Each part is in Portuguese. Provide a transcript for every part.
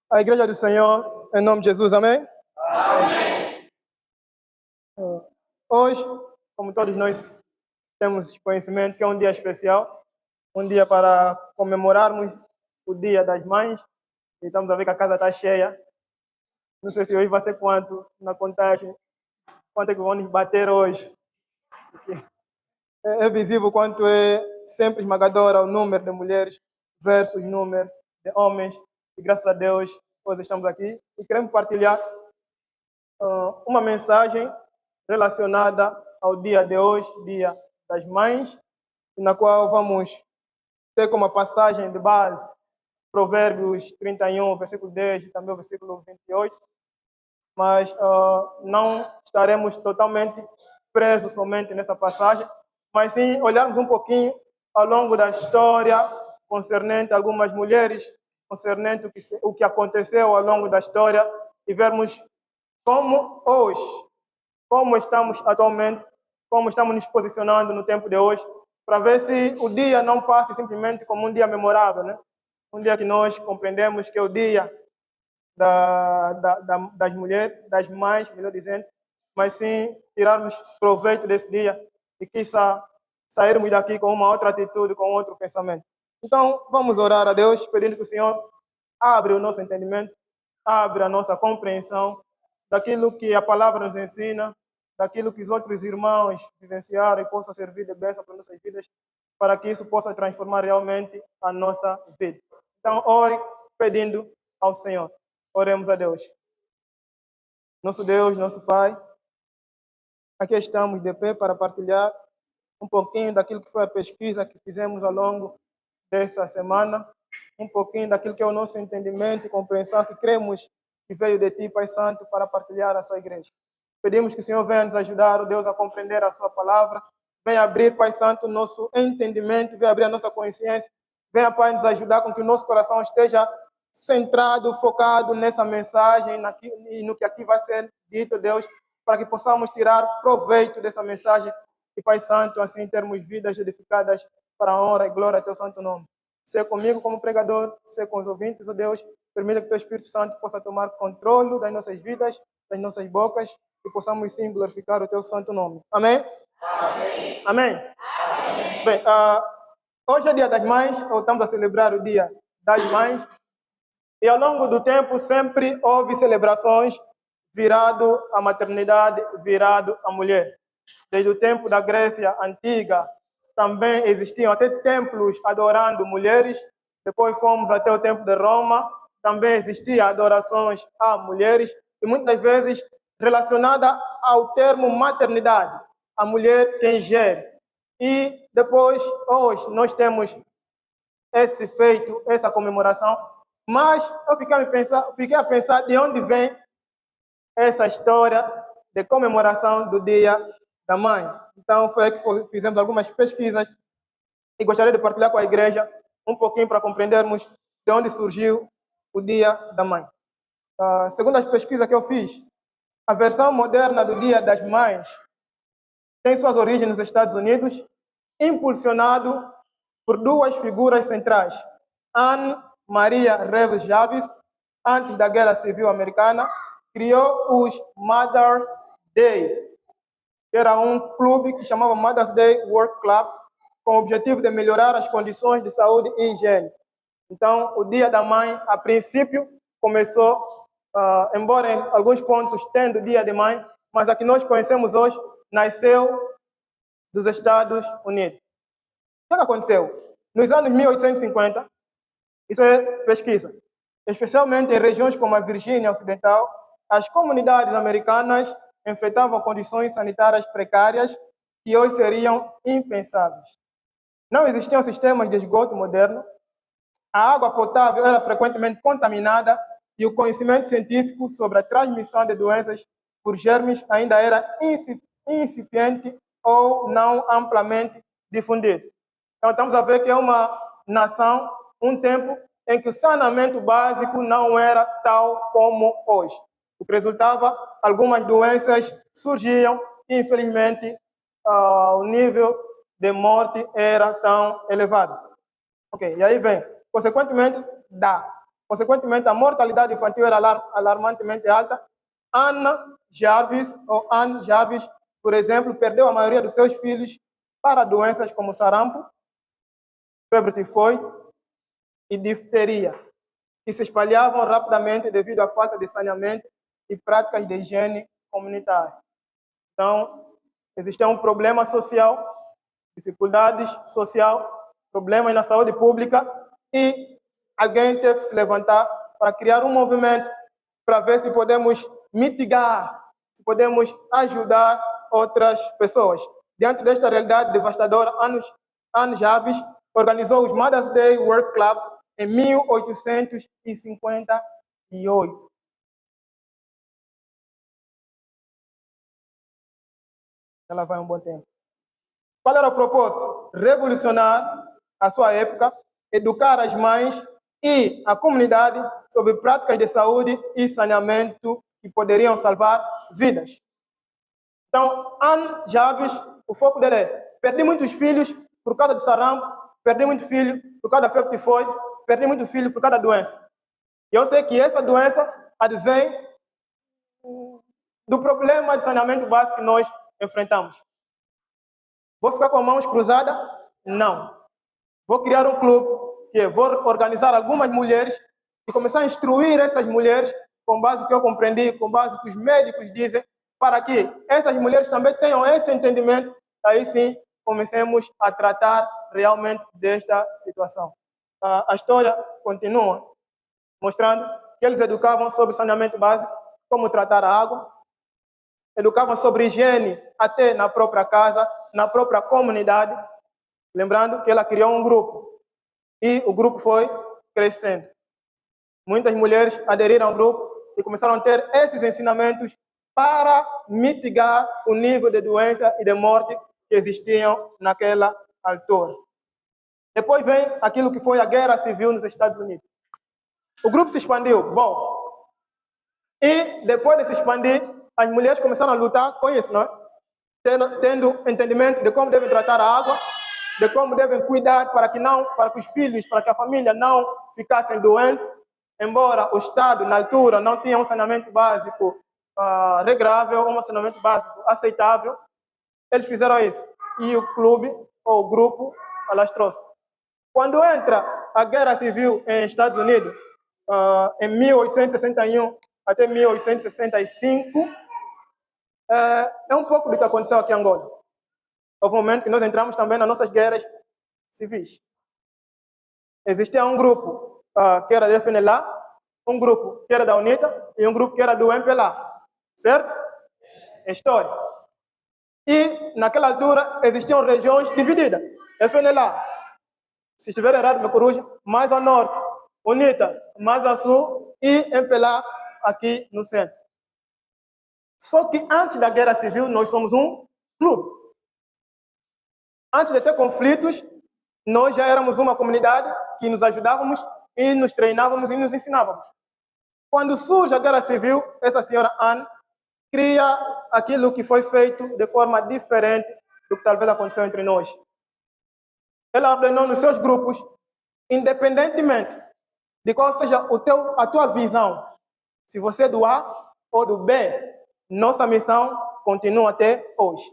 A Igreja do Senhor, em nome de Jesus, amém? Amém. Hoje, como todos nós temos conhecimento que é um dia especial, um dia para comemorarmos o Dia das Mães, e estamos a ver que a casa está cheia. Não sei se hoje vai ser quanto na contagem, quanto é que vão nos bater hoje. É visível quanto é sempre esmagadora o número de mulheres versus o número de homens. E graças a Deus, hoje estamos aqui e queremos partilhar uma mensagem relacionada ao dia de hoje, Dia das Mães, na qual vamos ter como passagem de base Provérbios 31, versículo 10 e também o versículo 28, mas não estaremos totalmente presos somente nessa passagem, mas sim olharmos um pouquinho ao longo da história concernente a algumas mulheres, concernente o que aconteceu ao longo da história e vermos como hoje, como estamos atualmente, como estamos nos posicionando no tempo de hoje, para ver se o dia não passe simplesmente como um dia memorável, né? Um dia que nós compreendemos que é o dia das mulheres, das mães, melhor dizendo, mas sim tirarmos proveito desse dia e quiçá sairmos daqui com uma outra atitude, com outro pensamento. Então, vamos orar a Deus, pedindo que o Senhor abra o nosso entendimento, abra a nossa compreensão daquilo que a palavra nos ensina, daquilo que os outros irmãos vivenciaram e possa servir de bênção para nossas vidas, para que isso possa transformar realmente a nossa vida. Então, ore pedindo ao Senhor. Oremos a Deus. Nosso Deus, nosso Pai, aqui estamos de pé para partilhar um pouquinho daquilo que foi a pesquisa que fizemos ao longo dessa semana, um pouquinho daquilo que é o nosso entendimento e compreensão que cremos que veio de Ti, Pai Santo, para partilhar a Sua igreja. Pedimos que o Senhor venha nos ajudar, oh Deus, a compreender a Sua palavra, venha abrir, Pai Santo, o nosso entendimento, venha abrir a nossa consciência, venha, Pai, nos ajudar com que o nosso coração esteja centrado, focado nessa mensagem e no que aqui vai ser dito, Deus, para que possamos tirar proveito dessa mensagem e, Pai Santo, assim termos vidas edificadas para a honra e glória ao Teu santo nome. Ser comigo como pregador, ser com os ouvintes, ó Deus, permita que o Teu Espírito Santo possa tomar controle das nossas vidas, das nossas bocas, e possamos sim glorificar o Teu santo nome. Amém? Amém. Amém? Amém. Bem, hoje é Dia das Mães, ou estamos a celebrar o Dia das Mães, e ao longo do tempo sempre houve celebrações virado à maternidade, virado à mulher. Desde o tempo da Grécia Antiga, também existiam até templos adorando mulheres. Depois fomos até o tempo de Roma, também existiam adorações a mulheres, e muitas vezes relacionada ao termo maternidade, a mulher quem gere. E depois, hoje, nós temos esse feito, essa comemoração, mas eu fiquei a pensar de onde vem essa história de comemoração do Dia da Mãe. Então, foi aí que fizemos algumas pesquisas e gostaria de partilhar com a igreja um pouquinho para compreendermos de onde surgiu o Dia da Mãe. Segundo as pesquisas que eu fiz, a versão moderna do Dia das Mães tem suas origens nos Estados Unidos, impulsionado por duas figuras centrais. Anne Maria Reves Javis, antes da Guerra Civil Americana, criou os Mother's Day, que era um clube que chamava Mother's Day Work Club, com o objetivo de melhorar as condições de saúde e higiene. Então, o Dia da Mãe, a princípio, começou, embora em alguns pontos tendo Dia de Mãe, mas a que nós conhecemos hoje nasceu dos Estados Unidos. O que aconteceu? Nos anos 1850, isso é pesquisa, especialmente em regiões como a Virgínia Ocidental, as comunidades americanas enfrentavam condições sanitárias precárias que hoje seriam impensáveis. Não existiam sistemas de esgoto moderno, a água potável era frequentemente contaminada e o conhecimento científico sobre a transmissão de doenças por germes ainda era incipiente ou não amplamente difundido. Então, estamos a ver que é uma nação, um tempo em que o saneamento básico não era tal como hoje. O que resultava, algumas doenças surgiam e, infelizmente, o nível de morte era tão elevado. Ok, e aí vem, consequentemente, dá. Consequentemente, a mortalidade infantil era alarmantemente alta. Anne Jarvis, por exemplo, perdeu a maioria dos seus filhos para doenças como sarampo, febre tifoide e difteria, que se espalhavam rapidamente devido à falta de saneamento e práticas de higiene comunitária. Então, existia um problema social, dificuldades social, problemas na saúde pública e alguém teve que se levantar para criar um movimento para ver se podemos mitigar, se podemos ajudar outras pessoas. Diante desta realidade devastadora, Anne Jarvis organizou os Mother's Day Work Club em 1858. Ela vai um bom tempo. Qual era o propósito? Revolucionar a sua época, educar as mães e a comunidade sobre práticas de saúde e saneamento que poderiam salvar vidas. Então, Anne Jarvis, o foco dele é: perdi muitos filhos por causa de sarampo, perdi muitos filhos por causa da febre tifoide, perdi muitos filhos por causa da doença. E eu sei que essa doença advém do problema de saneamento básico que nós enfrentamos. Vou ficar com as mãos cruzadas? Não. Vou criar um clube, vou organizar algumas mulheres e começar a instruir essas mulheres com base no que eu compreendi, com base no que os médicos dizem, para que essas mulheres também tenham esse entendimento. Aí sim, comecemos a tratar realmente desta situação. A história continua mostrando que eles educavam sobre saneamento básico, como tratar a água, educavam sobre higiene até na própria casa, na própria comunidade, lembrando que ela criou um grupo e o grupo foi crescendo. Muitas mulheres aderiram ao grupo e começaram a ter esses ensinamentos para mitigar o nível de doença e de morte que existiam naquela altura. Depois vem aquilo que foi a Guerra Civil nos Estados Unidos. O grupo se expandiu, e depois de se expandir, as mulheres começaram a lutar com isso, não é? Tendo entendimento de como devem tratar a água, de como devem cuidar para que os filhos, para que a família não ficassem doentes, embora o Estado, na altura, não tinha um saneamento básico regrável, um saneamento básico aceitável. Eles fizeram isso. E o clube, ou o grupo, alastrou-se. Quando entra a Guerra Civil em Estados Unidos, em 1861 até 1865, é um pouco do que aconteceu aqui em Angola. Houve um momento que nós entramos também nas nossas guerras civis. Existia um grupo que era da FNLA, um grupo que era da UNITA e um grupo que era do MPLA. Certo? É história. E, naquela altura, existiam regiões divididas. FNLA, se estiver errado, me corrija, mais ao norte. UNITA, mais ao sul. E MPLA, aqui no centro. Só que antes da Guerra Civil, nós somos um clube. Antes de ter conflitos, nós já éramos uma comunidade que nos ajudávamos e nos treinávamos e nos ensinávamos. Quando surge a Guerra Civil, essa senhora Anne cria aquilo que foi feito de forma diferente do que talvez aconteceu entre nós. Ela ordenou nos seus grupos, independentemente de qual seja a tua visão, se você é do A ou do B, nossa missão continua até hoje.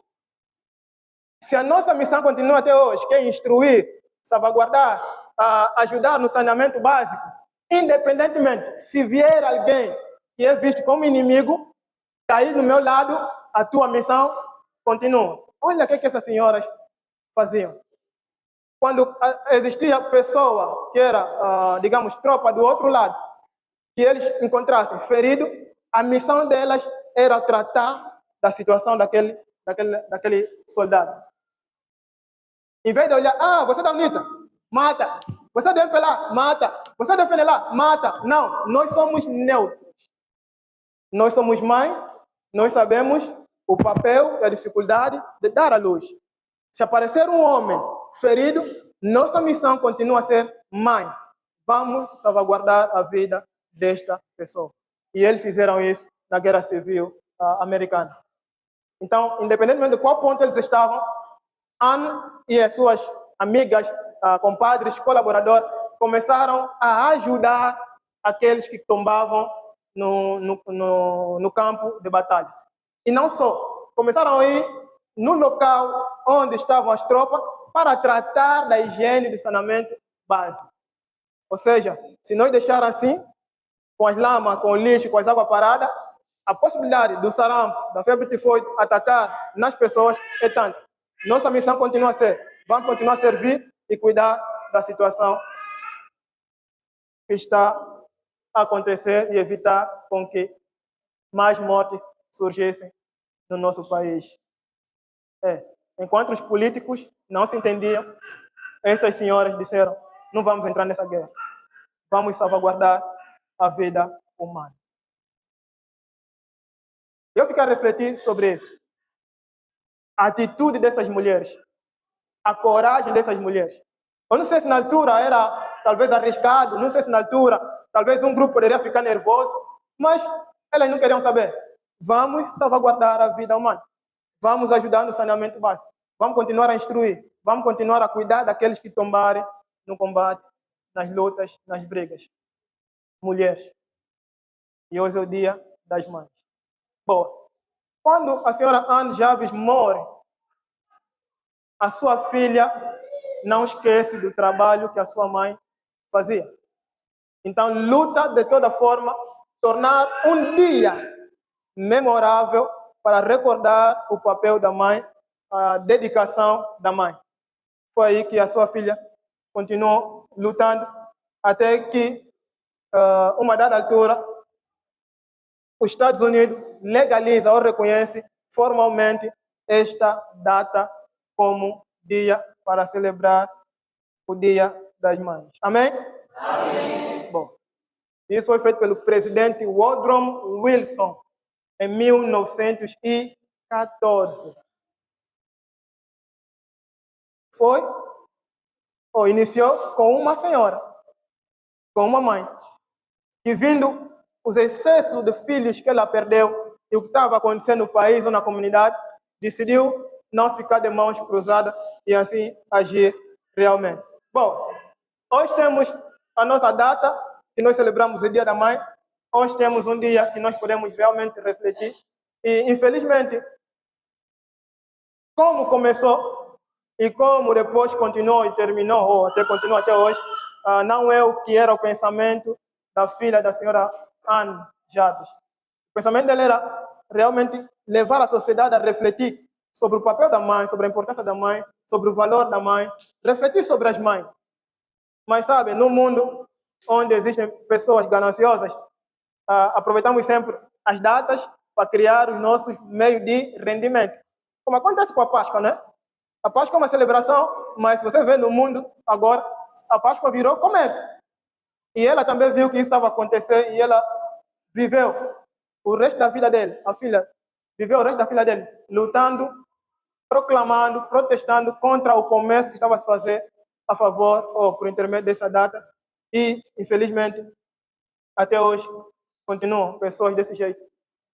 Se a nossa missão continua até hoje, que é instruir, salvaguardar, ajudar no saneamento básico, independentemente se vier alguém que é visto como inimigo, cair no meu lado, a tua missão continua. Olha o que essas senhoras faziam. Quando existia pessoa que era, digamos, tropa do outro lado, que eles encontrassem ferido, a missão delas era tratar da situação daquele soldado. Em vez de olhar, você é da UNITA, mata. Você é do MPLA, mata. Você é do FNLA, mata. Não, nós somos neutros. Nós somos mãe, nós sabemos o papel e a dificuldade de dar à luz. Se aparecer um homem ferido, nossa missão continua a ser mãe. Vamos salvaguardar a vida desta pessoa. E eles fizeram isso na Guerra Civil americana. Então, independentemente de qual ponto eles estavam, Anne e as suas amigas, compadres, colaboradores, começaram a ajudar aqueles que tombavam no campo de batalha. E não só, começaram a ir no local onde estavam as tropas para tratar da higiene de saneamento básico. Ou seja, se nós deixar assim, com as lamas, com o lixo, com as águas paradas, a possibilidade do sarampo, da febre tifoide atacar nas pessoas é tanta. Nossa missão continua a ser, vamos continuar a servir e cuidar da situação que está a acontecer e evitar com que mais mortes surgissem no nosso país. Enquanto os políticos não se entendiam, essas senhoras disseram, não vamos entrar nessa guerra, vamos salvaguardar a vida humana. Eu fiquei a refletir sobre isso. A atitude dessas mulheres, a coragem dessas mulheres. Eu não sei se na altura era talvez arriscado, não sei se na altura talvez um grupo poderia ficar nervoso, mas elas não queriam saber. Vamos salvaguardar a vida humana. Vamos ajudar no saneamento básico. Vamos continuar a instruir. Vamos continuar a cuidar daqueles que tombarem no combate, nas lutas, nas brigas. Mulheres. E hoje é o Dia das Mães. Bom, quando a senhora Anne Javes morre, a sua filha não esquece do trabalho que a sua mãe fazia. Então, luta de toda forma, tornar um dia memorável para recordar o papel da mãe, a dedicação da mãe. Foi aí que a sua filha continuou lutando até que, uma dada altura, os Estados Unidos legaliza ou reconhece formalmente esta data como dia para celebrar o Dia das Mães. Amém? Amém. Bom, isso foi feito pelo presidente Woodrow Wilson em 1914. Iniciou com uma senhora, com uma mãe, e vindo os excessos de filhos que ela perdeu e o que estava acontecendo no país ou na comunidade, decidiu não ficar de mãos cruzadas e assim agir realmente. Bom, hoje temos a nossa data, que nós celebramos o Dia da Mãe. Hoje temos um dia que nós podemos realmente refletir. E, infelizmente, como começou e como depois continuou e terminou, ou até continua até hoje, não é o que era o pensamento da filha da senhora Anne Javes. O pensamento dela era realmente levar a sociedade a refletir sobre o papel da mãe, sobre a importância da mãe, sobre o valor da mãe, refletir sobre as mães. Mas, sabe, no mundo onde existem pessoas gananciosas, aproveitamos sempre as datas para criar os nossos meios de rendimento. Como acontece com a Páscoa, né? A Páscoa é uma celebração, mas se você vê no mundo agora, a Páscoa virou comércio. E ela também viu que isso estava acontecendo e ela viveu o resto da vida dele, a filha, viveu o resto da vida dele, lutando, proclamando, protestando contra o comércio que estava a se fazer a favor ou por intermédio dessa data. E, infelizmente, até hoje, continuam pessoas desse jeito.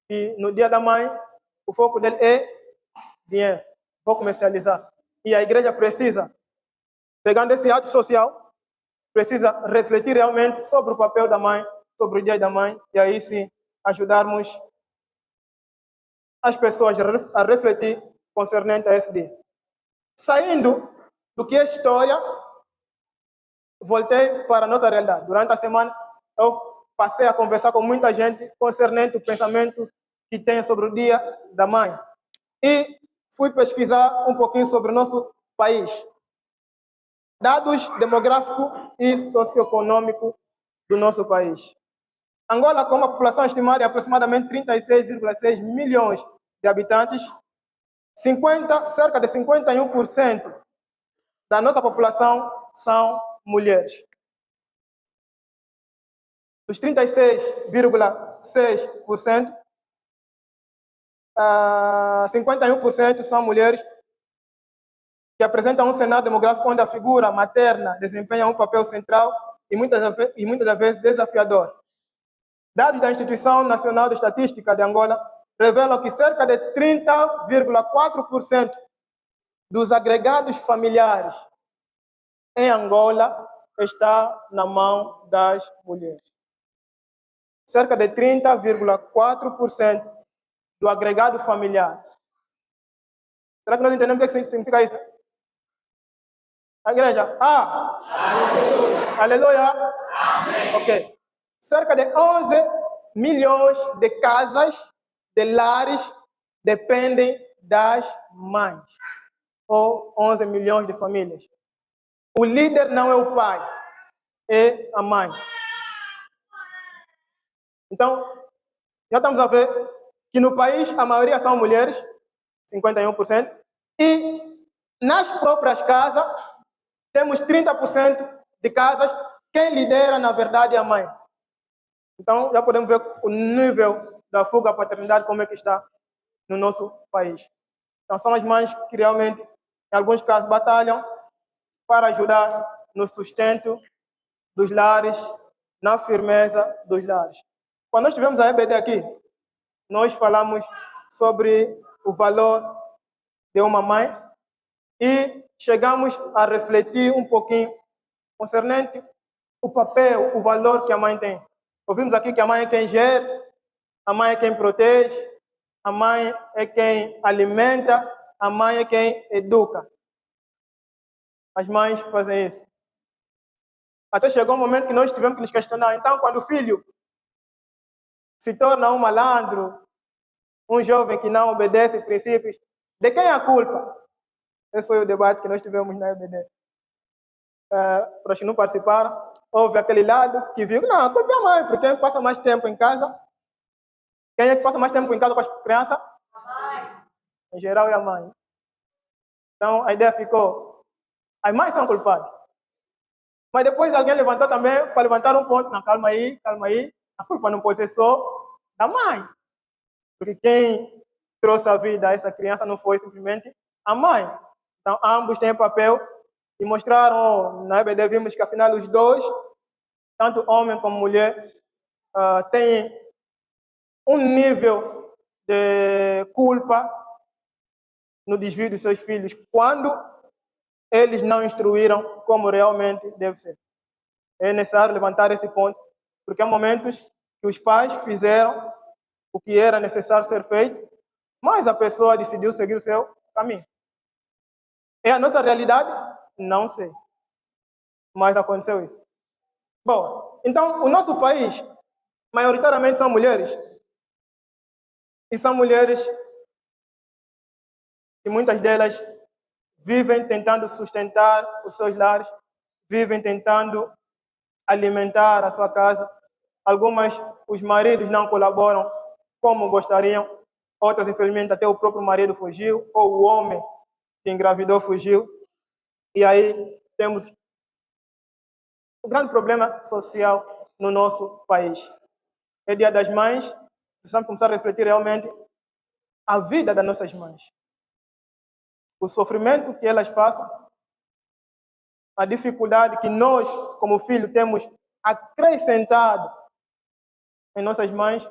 E no Dia da Mãe, o foco dele é dinheiro, vou comercializar. E a igreja precisa, pegando esse ato social, precisa refletir realmente sobre o papel da mãe, sobre o Dia da Mãe, e aí sim ajudarmos as pessoas a refletir concernente a esse dia. Saindo do que é história, voltei para a nossa realidade. Durante a semana, eu passei a conversar com muita gente concernente o pensamento que tem sobre o Dia da Mãe. E fui pesquisar um pouquinho sobre o nosso país. Dados demográficos e socioeconômicos do nosso país. Angola, com uma população estimada de aproximadamente 36,6 milhões de habitantes, cerca de 51% da nossa população são mulheres. Dos 36,6%, 51% são mulheres que apresentam um cenário demográfico onde a figura materna desempenha um papel central e muitas das vezes desafiador. Dados da Instituição Nacional de Estatística de Angola revelam que cerca de 30,4% dos agregados familiares em Angola está na mão das mulheres. cerca de 30,4% do agregado familiar. Será que nós entendemos o que significa isso? A igreja? Aleluia! Aleluia! Amém. Ok. Cerca de 11 milhões de casas, de lares, dependem das mães. Ou 11 milhões de famílias. O líder não é o pai, é a mãe. Então, já estamos a ver que no país a maioria são mulheres, 51%, e nas próprias casas temos 30% de casas, quem lidera na verdade é a mãe. Então, já podemos ver o nível da fuga à paternidade, como é que está no nosso país. Então, são as mães que realmente, em alguns casos, batalham para ajudar no sustento dos lares, na firmeza dos lares. Quando nós tivemos a EBD aqui, nós falamos sobre o valor de uma mãe e chegamos a refletir um pouquinho concernente o papel, o valor que a mãe tem. Ouvimos aqui que a mãe é quem gera, a mãe é quem protege, a mãe é quem alimenta, a mãe é quem educa. As mães fazem isso. Até chegou um momento que nós tivemos que nos questionar. Então, quando o filho se torna um malandro, um jovem que não obedece princípios, de quem é a culpa? Esse foi o debate que nós tivemos na EBD. Para os que não participaram, houve aquele lado que viu, não, a culpa é a mãe, porque quem passa mais tempo em casa? Quem é que passa mais tempo em casa com as crianças? A mãe. Em geral é a mãe. Então a ideia ficou, as mães são culpadas. Mas depois alguém levantou também para levantar um ponto, não, calma aí, a culpa não pode ser só da mãe. Porque quem trouxe a vida a essa criança não foi simplesmente a mãe. Então ambos têm papel e mostraram, na EBD vimos que afinal os dois, tanto homem como mulher, têm um nível de culpa no desvio dos seus filhos quando eles não instruíram como realmente deve ser. É necessário levantar esse ponto, porque há momentos que os pais fizeram o que era necessário ser feito, mas a pessoa decidiu seguir o seu caminho. É a nossa realidade? Não sei. Mas aconteceu isso. Bom, então o nosso país, maioritariamente são mulheres. E são mulheres e muitas delas vivem tentando sustentar os seus lares, vivem tentando alimentar a sua casa. Algumas, os maridos não colaboram como gostariam. Outras, infelizmente, até o próprio marido fugiu, ou o homem que engravidou fugiu. E aí temos um grande problema social no nosso país. É Dia das Mães, precisamos começar a refletir realmente a vida das nossas mães. O sofrimento que elas passam, a dificuldade que nós, como filho, temos acrescentado em nossas mães,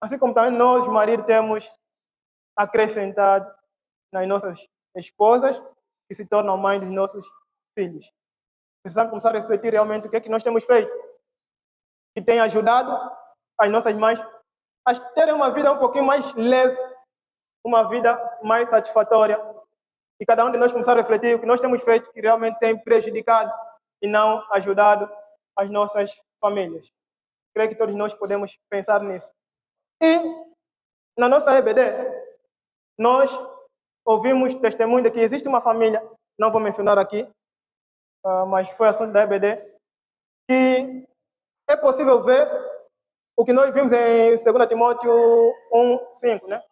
assim como também nós, marido, temos acrescentado nas nossas esposas, que se tornam mães dos nossos filhos. Precisamos começar a refletir realmente o que é que nós temos feito, que tem ajudado as nossas mães a terem uma vida um pouquinho mais leve, uma vida mais satisfatória. E cada um de nós começar a refletir o que nós temos feito que realmente tem prejudicado e não ajudado as nossas famílias. Creio que todos nós podemos pensar nisso. E na nossa EBD, nós ouvimos testemunho de que existe uma família, não vou mencionar aqui, mas foi assunto da EBD, que é possível ver o que nós vimos em 2 Timóteo 1:5, né?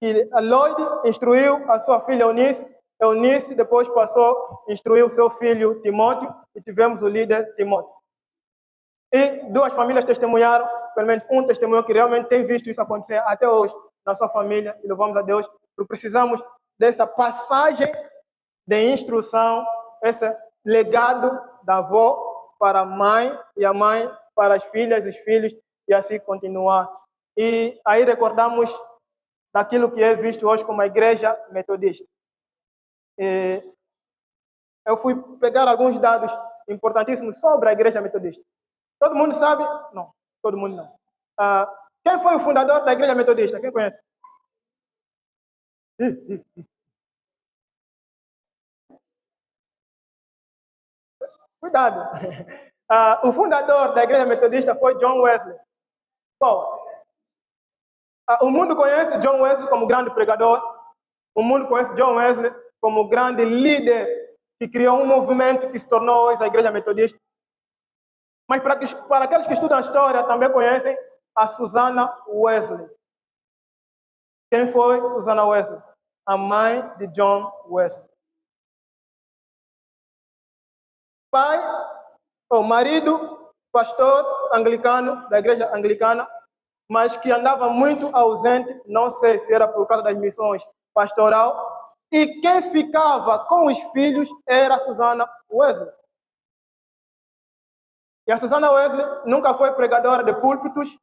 Que a Lloyd instruiu a sua filha Eunice depois passou a instruir o seu filho Timóteo, e tivemos o líder Timóteo. E duas famílias testemunharam, pelo menos um testemunho que realmente tem visto isso acontecer até hoje na sua família, e louvamos a Deus, porque precisamos dessa passagem de instrução, esse legado da avó para a mãe e a mãe para as filhas, os filhos, e assim continuar. E aí recordamos daquilo que é visto hoje como a igreja metodista. Eu fui pegar alguns dados importantíssimos sobre a igreja metodista. Todo mundo sabe? Não, todo mundo não. Quem foi o fundador da Igreja Metodista? Quem conhece? Cuidado. O fundador da Igreja Metodista foi John Wesley. Bom, o mundo conhece John Wesley como grande pregador. O mundo conhece John Wesley como grande líder que criou um movimento que se tornou hoje a Igreja Metodista. Mas para aqueles que estudam a história também conhecem a Susana Wesley. Quem foi Susana Wesley? A mãe de John Wesley. Pai, ou marido, pastor anglicano, da igreja anglicana, mas que andava muito ausente, não sei se era por causa das missões pastoral, e quem ficava com os filhos era a Susana Wesley. E a Susana Wesley nunca foi pregadora de púlpitos,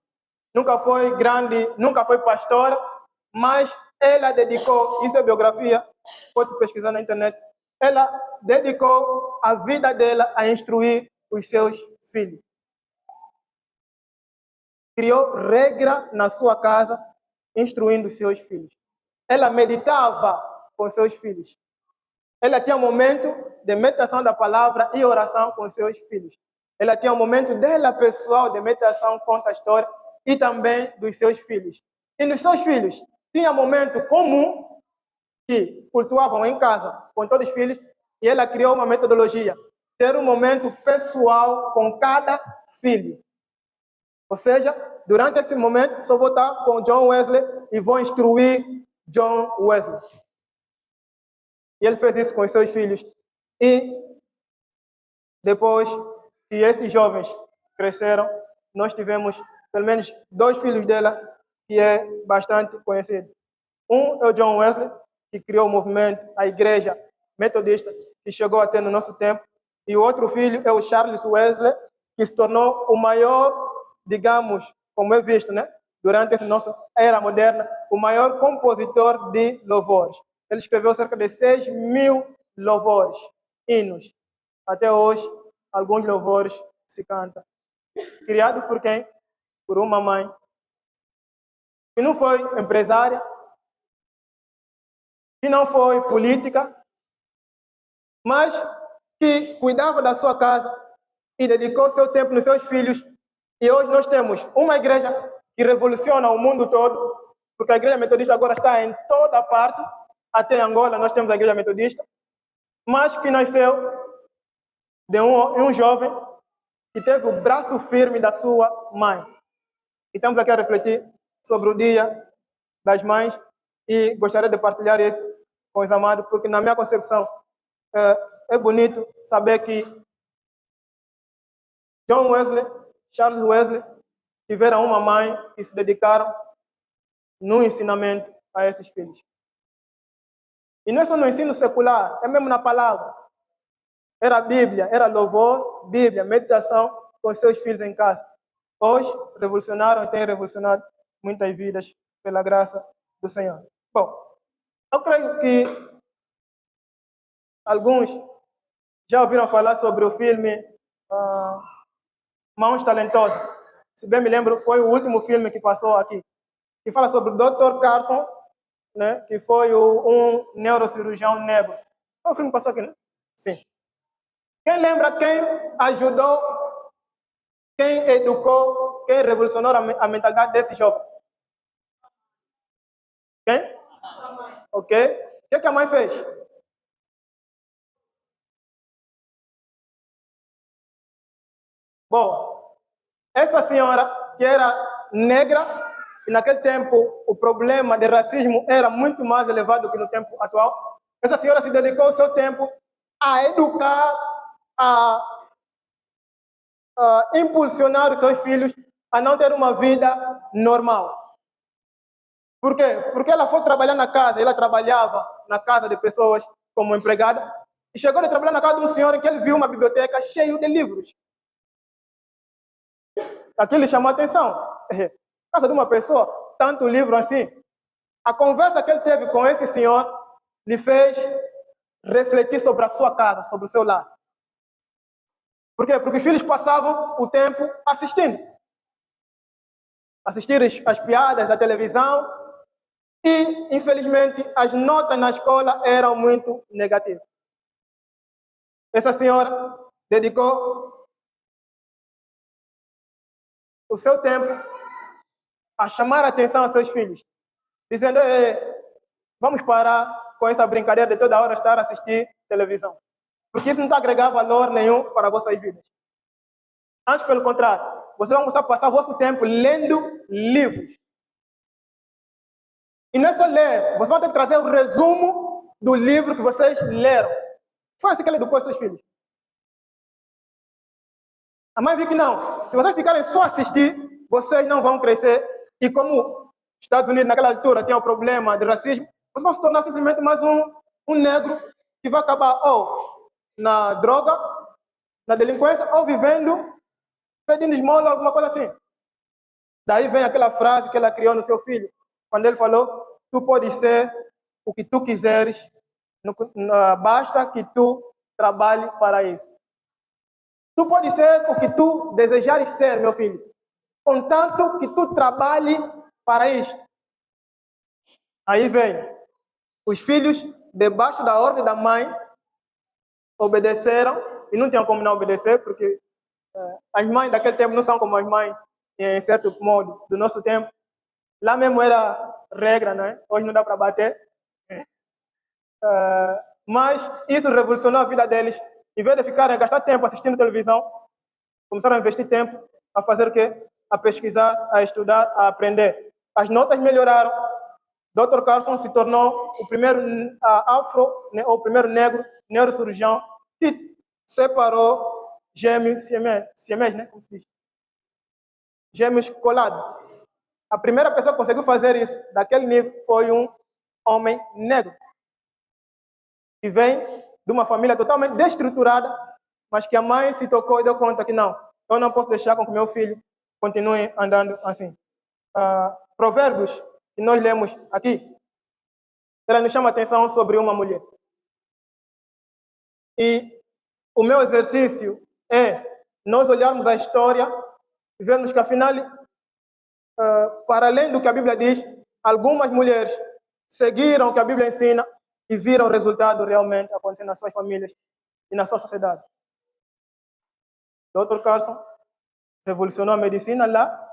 nunca foi grande, nunca foi pastora, mas ela dedicou, isso é biografia, pode se pesquisar na internet, ela dedicou a vida dela a instruir os seus filhos. Criou regra na sua casa, instruindo os seus filhos. Ela meditava com seus filhos. Ela tinha um momento de meditação da palavra e oração com seus filhos. Ela tinha um momento dela pessoal de meditação, conta a história, e também dos seus filhos. E nos seus filhos, tinha um momento comum que cultuavam em casa com todos os filhos, e ela criou uma metodologia, ter um momento pessoal com cada filho. Ou seja, durante esse momento, só vou estar com John Wesley e vou instruir John Wesley. E ele fez isso com os seus filhos. E depois que esses jovens cresceram, nós tivemos pelo menos 2 filhos dela, que é bastante conhecido. Um é o John Wesley, que criou o movimento, a igreja metodista, que chegou até no nosso tempo. E o outro filho é o Charles Wesley, que se tornou o maior, digamos, como é visto, né? Durante essa nossa era moderna, o maior compositor de louvores. Ele escreveu cerca de 6.000 louvores, hinos. Até hoje, alguns louvores se cantam. Criado por quem? Por uma mãe. Que não foi empresária, que não foi política, mas que cuidava da sua casa e dedicou seu tempo nos seus filhos. E hoje nós temos uma igreja que revoluciona o mundo todo, porque a igreja metodista agora está em toda parte, até Angola nós temos a igreja metodista, mas que nasceu de um jovem que teve o braço firme da sua mãe. E estamos aqui a refletir sobre o Dia das Mães e gostaria de partilhar isso com os amados, porque na minha concepção é bonito saber que John Wesley, Charles Wesley, tiveram uma mãe e se dedicaram no ensinamento a esses filhos. E não é só no ensino secular, é mesmo na palavra. Era a Bíblia, era louvor, Bíblia, meditação com seus filhos em casa. Hoje, revolucionaram e têm revolucionado muitas vidas pela graça do Senhor. Bom, eu creio que alguns já ouviram falar sobre o filme Mãos Talentosas. Se bem me lembro, foi o último filme que passou aqui. Que fala sobre o Dr. Carson, né, que foi um neurocirurgião negro. Foi o filme que passou aqui, né? Sim. Quem lembra quem ajudou, quem educou, quem revolucionou a mentalidade desse jovem? Quem? Ok. O que a mãe fez? Bom, essa senhora, que era negra, e naquele tempo o problema de racismo era muito mais elevado que no tempo atual, essa senhora se dedicou o seu tempo a educar, a impulsionar os seus filhos a não ter uma vida normal. Por quê? Porque ela foi trabalhar na casa, ela trabalhava na casa de pessoas como empregada, e chegou a trabalhar na casa de um senhor em que ele viu uma biblioteca cheia de livros. Aquilo lhe chamou a atenção. Casa de uma pessoa, tanto livro assim. A conversa que ele teve com esse senhor lhe fez refletir sobre a sua casa, sobre o seu lar. Por quê? Porque os filhos passavam o tempo assistindo. assistir as piadas da televisão e, infelizmente, as notas na escola eram muito negativas. Essa senhora dedicou o seu tempo a chamar a atenção aos seus filhos, dizendo: vamos parar com essa brincadeira de toda hora estar a assistir televisão, porque isso não está a agregar valor nenhum para vossas vidas. Antes, pelo contrário, vocês vão começar a passar o vosso tempo lendo livros. E não é só ler, vocês vão ter que trazer o resumo do livro que vocês leram. Foi assim que ele educou seus filhos. A mãe viu que não. Se vocês ficarem só a assistir, vocês não vão crescer. E como os Estados Unidos naquela altura tinha o problema de racismo, vocês vão se tornar simplesmente mais um negro que vai acabar ou na droga, na delinquência, ou vivendo pedindo esmola, alguma coisa assim. Daí vem aquela frase que ela criou no seu filho, quando ele falou: tu podes ser o que tu quiseres, basta que tu trabalhe para isso. Tu podes ser o que tu desejares ser, meu filho, contanto que tu trabalhe para isso. Aí vem os filhos, debaixo da ordem da mãe, obedeceram, e não tinham como não obedecer, porque as mães daquele tempo não são como as mães, em certo modo, do nosso tempo. Lá mesmo era regra, não é? Hoje não dá para bater. Mas isso revolucionou a vida deles. Em vez de ficarem a gastar tempo assistindo televisão, começaram a investir tempo a fazer o quê? A pesquisar, a estudar, a aprender. As notas melhoraram. Dr. Carson se tornou o primeiro o primeiro negro neurocirurgião que separou gêmeos siamês, né? Como se diz? Gêmeos colados. A primeira pessoa que conseguiu fazer isso, daquele nível, foi um homem negro. Que vem de uma família totalmente desestruturada, mas que a mãe se tocou e deu conta que não, eu não posso deixar com que meu filho continue andando assim. Provérbios que nós lemos aqui, ela nos chama a atenção sobre uma mulher. E o meu exercício é nós olharmos a história e vermos que, afinal, para além do que a Bíblia diz, algumas mulheres seguiram o que a Bíblia ensina e viram o resultado realmente acontecendo nas suas famílias e na sua sociedade. Dr. Carson revolucionou a medicina lá,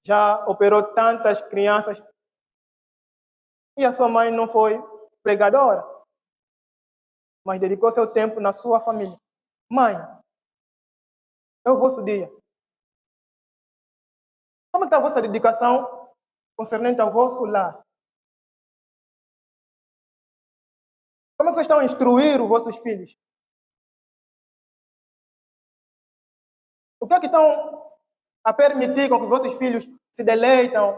já operou tantas crianças, e a sua mãe não foi pregadora, mas dedicou seu tempo na sua família. Mãe, é o vosso dia. Como está a vossa dedicação concernente ao vosso lar? Como é que vocês estão a instruir os vossos filhos? O que é que estão a permitir com que vossos filhos se deleitam?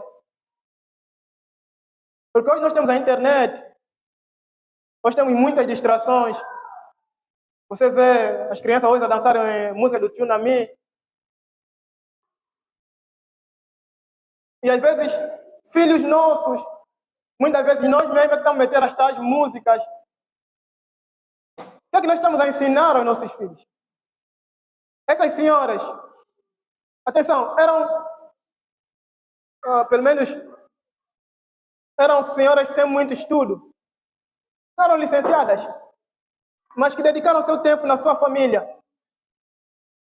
Porque hoje nós temos a internet, hoje temos muitas distrações. Você vê as crianças hoje a dançarem música do Tsunami. E às vezes, filhos nossos, muitas vezes nós mesmos que estamos a meter as tais músicas. O que é que nós estamos a ensinar aos nossos filhos? Essas senhoras, atenção, eram, pelo menos, eram senhoras sem muito estudo. Não eram licenciadas, mas que dedicaram seu tempo na sua família.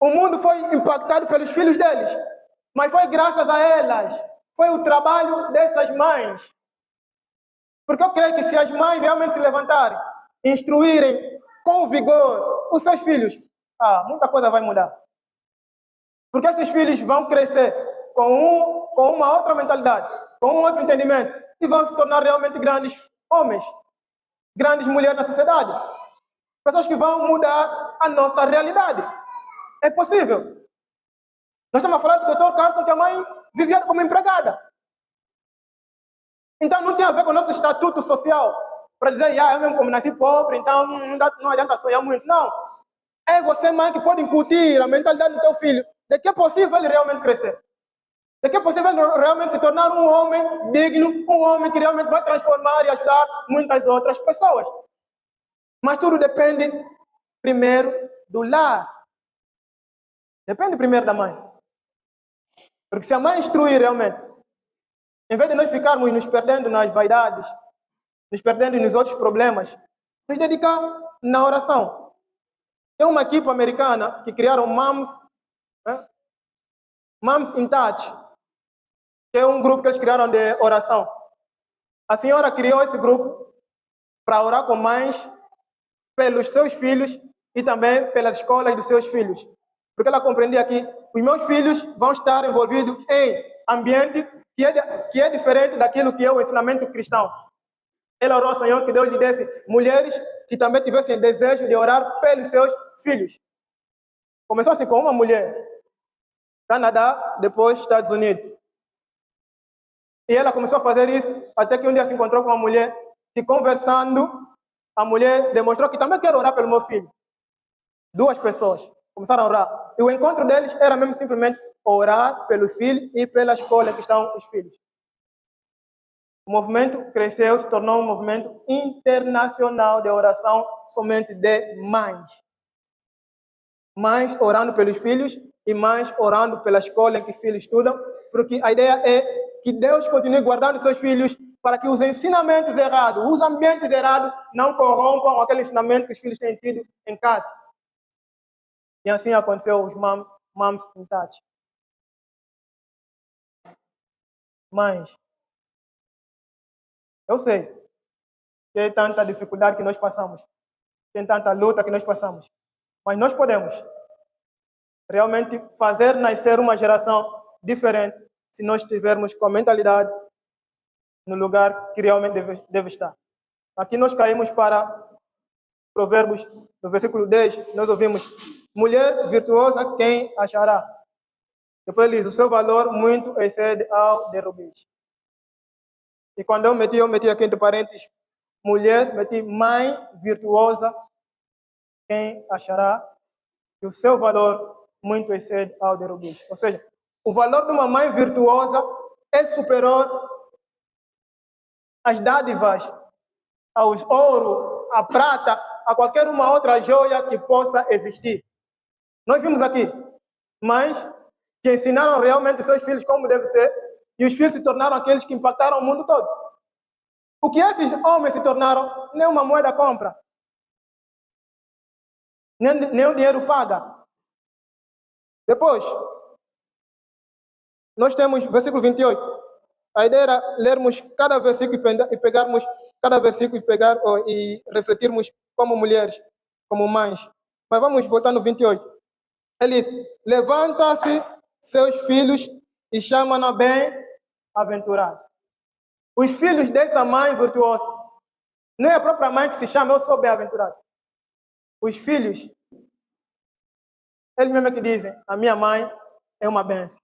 O mundo foi impactado pelos filhos deles, mas foi graças a elas. Foi o trabalho dessas mães. Porque eu creio que se as mães realmente se levantarem, instruírem com vigor os seus filhos, muita coisa vai mudar. Porque esses filhos vão crescer com uma outra mentalidade, com um outro entendimento, e vão se tornar realmente grandes homens, grandes mulheres na sociedade. Pessoas que vão mudar a nossa realidade. É possível. Nós estamos a falar do Dr. Carson, que a mãe vivia como empregada. Então não tem a ver com o nosso estatuto social, para dizer, eu mesmo como nasci pobre, então não adianta sonhar muito. Não. É você, mãe, que pode incutir a mentalidade do teu filho, de que é possível ele realmente crescer. De que é possível ele realmente se tornar um homem digno, um homem que realmente vai transformar e ajudar muitas outras pessoas. Mas tudo depende, primeiro, do lar. Depende primeiro da mãe. Porque se a mãe instruir realmente, em vez de nós ficarmos nos perdendo nas vaidades, nos perdendo nos outros problemas, nos dedicar na oração. Tem uma equipe americana que criaram Moms, né? Moms in Touch, que é um grupo que eles criaram de oração. A senhora criou esse grupo para orar com mães pelos seus filhos e também pelas escolas dos seus filhos. Porque ela compreendia que os meus filhos vão estar envolvidos em ambiente que é diferente daquilo que é o ensinamento cristão. Ela orou ao Senhor que Deus lhe desse mulheres que também tivessem desejo de orar pelos seus filhos. Começou assim com uma mulher, Canadá, depois Estados Unidos. E ela começou a fazer isso até que um dia se encontrou com uma mulher e conversando, a mulher demonstrou que também quer orar pelo meu filho. Duas pessoas começaram a orar. E o encontro deles era mesmo simplesmente orar pelo filho e pela escola em que estão os filhos. O movimento cresceu, se tornou um movimento internacional de oração somente de mães. Mães orando pelos filhos e mães orando pela escola em que os filhos estudam, porque a ideia é que Deus continue guardando seus filhos para que os ensinamentos errados, os ambientes errados não corrompam aquele ensinamento que os filhos têm tido em casa. E assim aconteceu os Moms in Touch. Mães, eu sei que tem tanta dificuldade que nós passamos, tem tanta luta que nós passamos, mas nós podemos realmente fazer nascer uma geração diferente se nós estivermos com a mentalidade no lugar que realmente deve estar. Aqui nós caímos para Provérbios, no versículo 10, nós ouvimos: mulher virtuosa, quem achará? Depois ele diz: o seu valor muito excede ao de rubis. E quando eu meti aqui entre parênteses, mulher, meti mãe virtuosa, quem achará? E o seu valor muito excede ao de rubis. Ou seja, o valor de uma mãe virtuosa é superior às dádivas, aos ouro, à prata, a qualquer uma outra joia que possa existir. Nós vimos aqui mães que ensinaram realmente os seus filhos como deve ser, e os filhos se tornaram aqueles que impactaram o mundo todo. O que esses homens se tornaram, nem uma moeda compra, nem o dinheiro paga. Depois, nós temos versículo 28. A ideia era lermos cada versículo e pegarmos cada versículo e refletirmos como mulheres, como mães. Mas vamos voltar no 28. Ele diz: levanta-se seus filhos e chama-na bem-aventurada. Os filhos dessa mãe virtuosa, não é a própria mãe que se chama eu sou bem-aventurado. Os filhos, eles mesmos que dizem: a minha mãe é uma bênção.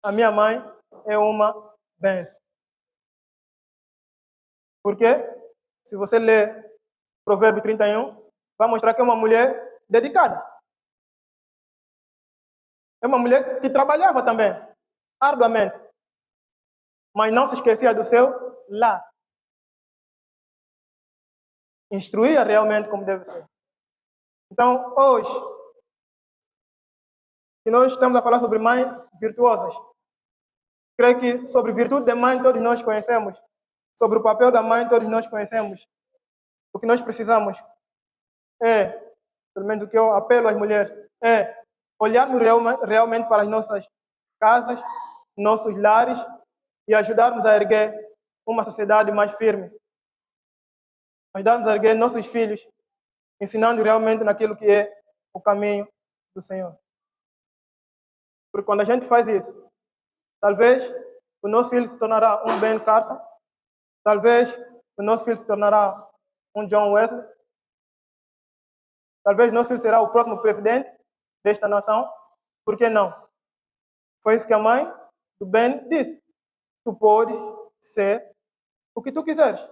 A minha mãe é uma bênção. Porque, se você ler Provérbio 31, vai mostrar que é uma mulher dedicada. É uma mulher que trabalhava também, arduamente. Mas não se esquecia do seu lar. Instruía realmente como deve ser. Então, hoje, que nós estamos a falar sobre mães virtuosas, creio que sobre virtude da mãe todos nós conhecemos. Sobre o papel da mãe todos nós conhecemos. O que nós precisamos é, pelo menos o que eu apelo às mulheres, é olharmos realmente para as nossas casas, nossos lares e ajudarmos a erguer uma sociedade mais firme. Ajudarmos a erguer nossos filhos, ensinando realmente naquilo que é o caminho do Senhor. Porque quando a gente faz isso, talvez o nosso filho se tornará um Ben Carson, talvez o nosso filho se tornará um John Wesley, talvez nosso filho será o próximo presidente desta nação. Por que não? Foi isso que a mãe do Ben disse. Tu pode ser o que tu quiseres.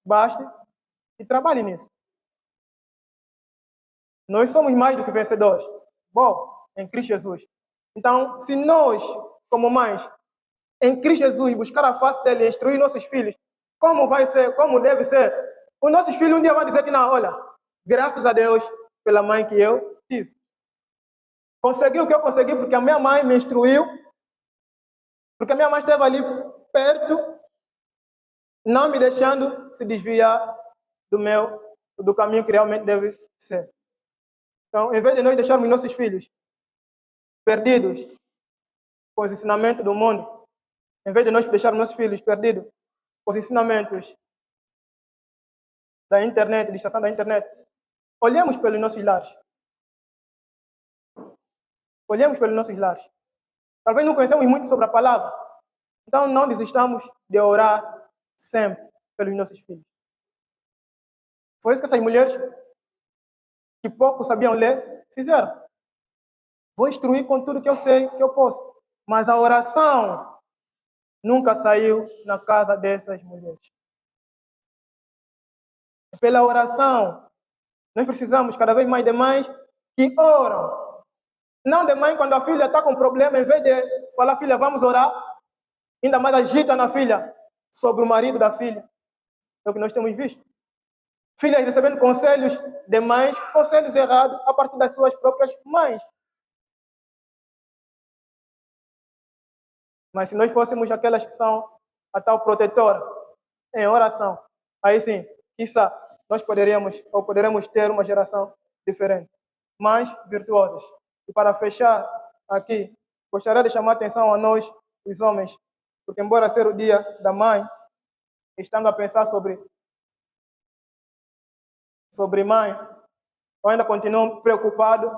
Baste e trabalhe nisso. Nós somos mais do que vencedores. Bom, em Cristo Jesus. Então, se nós, como mães, em Cristo Jesus, buscar a face dele e instruir nossos filhos, como vai ser, como deve ser, os nossos filhos um dia vão dizer que não, olha, graças a Deus pela mãe que eu tive. Consegui o que eu consegui porque a minha mãe me instruiu, porque a minha mãe esteve ali perto, não me deixando se desviar do caminho que realmente deve ser. Então, em vez de nós deixarmos nossos filhos perdidos com os ensinamentos do mundo, em vez de nós deixarmos nossos filhos perdidos com os ensinamentos da internet, distração da internet, olhemos pelos nossos lares. Olhemos pelos nossos lares. Talvez não conhecemos muito sobre a palavra. Então, não desistamos de orar sempre pelos nossos filhos. Foi isso que essas mulheres que pouco sabiam ler fizeram. Vou instruir com tudo que eu sei, que eu posso. Mas a oração nunca saiu na casa dessas mulheres. Pela oração, nós precisamos cada vez mais de mães que oram. Não de mãe quando a filha está com problema, em vez de falar, filha, vamos orar, ainda mais agita na filha sobre o marido da filha. É o que nós temos visto. Filhas recebendo conselhos de mães, conselhos errados a partir das suas próprias mães. Mas se nós fôssemos aquelas que são a tal protetora em oração, aí sim, quizá nós poderemos ter uma geração diferente, mais virtuosas. E para fechar aqui, gostaria de chamar a atenção a nós, os homens, porque embora seja o dia da mãe, estando a pensar sobre mãe, eu ainda continuo preocupado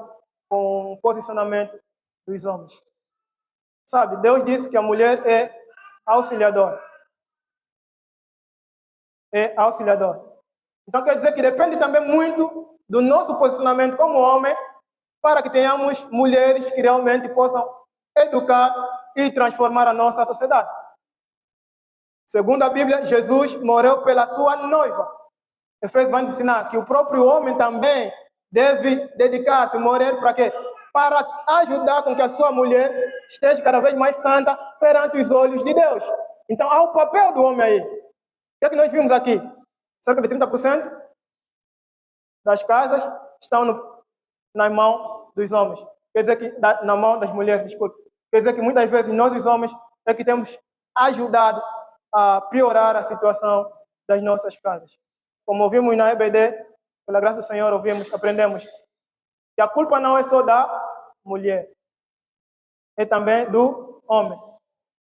com o posicionamento dos homens. Sabe, Deus disse que a mulher é auxiliadora. É auxiliadora. Então quer dizer que depende também muito do nosso posicionamento como homem para que tenhamos mulheres que realmente possam educar e transformar a nossa sociedade. Segundo a Bíblia, Jesus morreu pela sua noiva. Efésios vai ensinar que o próprio homem também deve dedicar-se, morrer para quê? Para ajudar com que a sua mulher esteja cada vez mais santa perante os olhos de Deus. Então, há o papel do homem aí. O que é que nós vimos aqui? Cerca de 30% das casas estão na mão dos homens. Quer dizer que, na mão das mulheres, desculpe. Quer dizer que muitas vezes nós, os homens, é que temos ajudado a piorar a situação das nossas casas. Como ouvimos na EBD, pela graça do Senhor, aprendemos que a culpa não é só da mulher, é também do homem.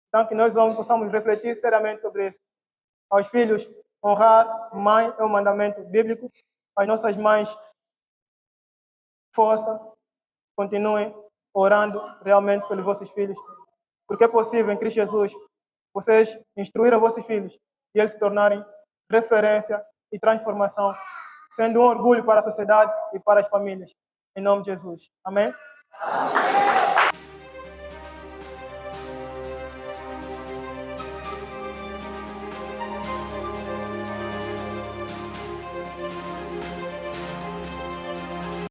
Então, que nós homens possamos refletir seriamente sobre isso. Aos filhos, honrar mãe é um mandamento bíblico. As nossas mães, força, continuem orando realmente pelos vossos filhos, porque é possível em Cristo Jesus vocês instruírem vossos filhos e eles se tornarem referência e transformação, sendo um orgulho para a sociedade e para as famílias. Em nome de Jesus. Amém? Amém.